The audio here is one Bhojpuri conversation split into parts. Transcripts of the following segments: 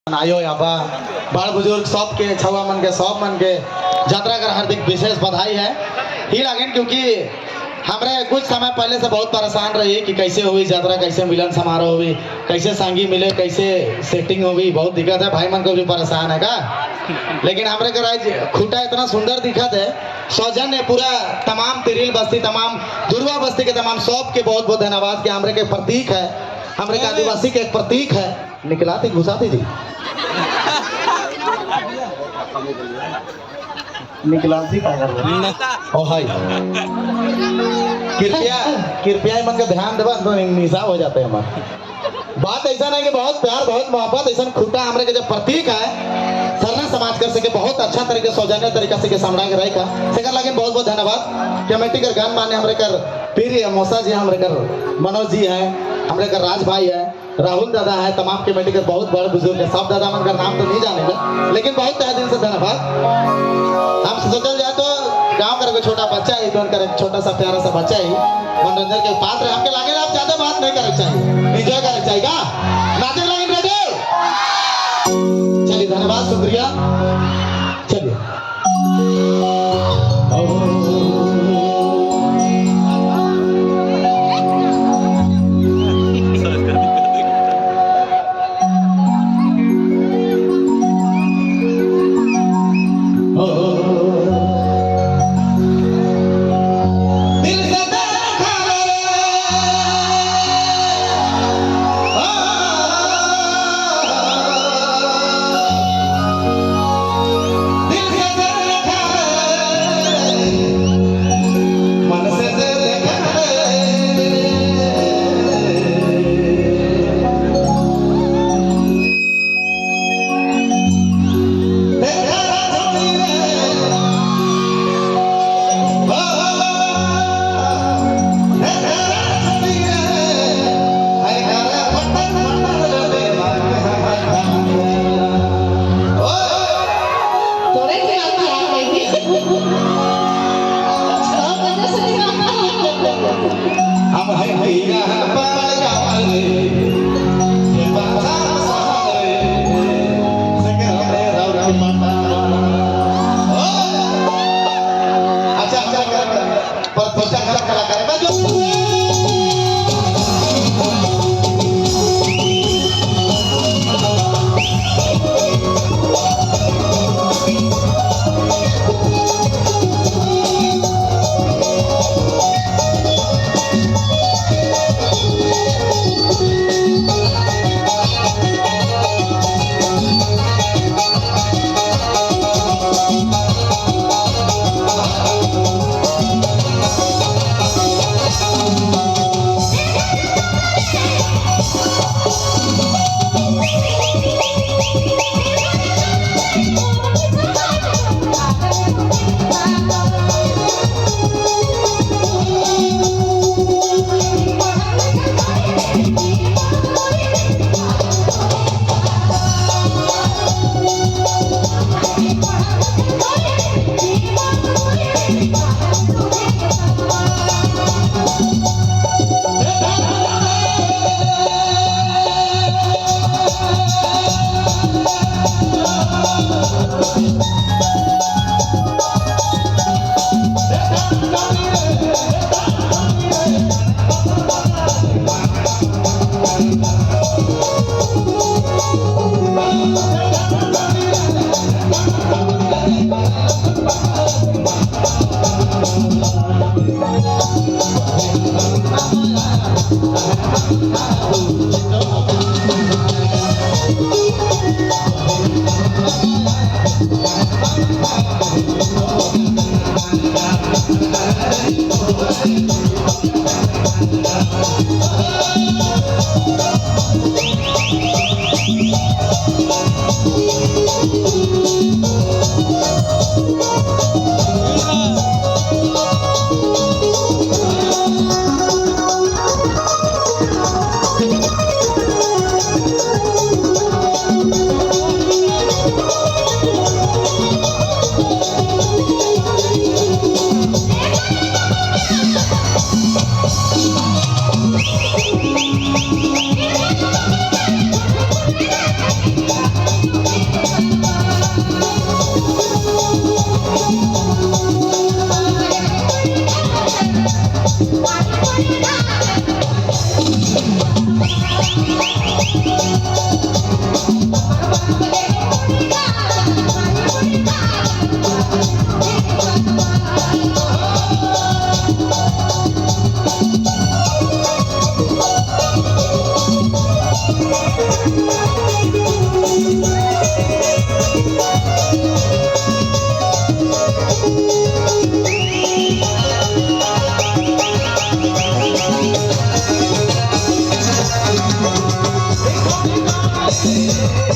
आयो यहाँ पर बड़ बुजुर्ग सब के छुआ मन के सब मन के यात्रा कर हार्दिक विशेष बधाई है ही लागेन, क्योंकि हमरे कुछ समय पहले से बहुत परेशान रही कि कैसे हुई यात्रा, कैसे मिलन समारोह हुई, कैसे संगी मिले, कैसे सेटिंग हुई। बहुत दिक्कत है, भाई मन को भी परेशान है का। लेकिन हमरे घर आज खूटा इतना सुंदर दिखत है, सौजन्य पूरा तमाम तिरिल बस्ती, तमाम दुर्वा बस्ती के तमाम सब के बहुत बहुत धन्यवाद के हमरे के प्रतीक है, हमरे के आदिवासी के एक प्रतीक है। निकलाती घुसाती थी निकलाती का ओ हाय कृपया कृपया मन का ध्यान देवा तो निशा हो जाते हैं हमारे। बात ऐसा नहीं कि बहुत प्यार बहुत मोहब्बत ऐसा खूटा हमरे के जब प्रतीक है सरना समाज कर सके बहुत अच्छा तरीके सौजन्य तरीका से के सामना के रहेगा सेकर लगे बहुत बहुत धन्यवाद। कमेटी कर गान माने हमरे कर पीर मौसा जी, हमरे कर मनोज जी हैं, हमरे कर राज भाई है, राहुल दादा है, तमाम कमेटी के बहुत बड़े बुजुर्ग है। सब दादा मन का नाम तो नहीं जानेगा लेकिन बहुत तहे दिल से धन्यवाद। हम सोचल जाए तो गाँव कर छोटा बच्चा ही तो उनका छोटा सा प्यारा सा बच्चा ही मनोरंजन के पात्र हमके लागे आप ज्यादा बात नहीं करे चाहिए, एंजॉय करे चाहिए का नाचे लगे रेडी। चलिए धन्यवाद शुक्रिया। चलिए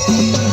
Hey,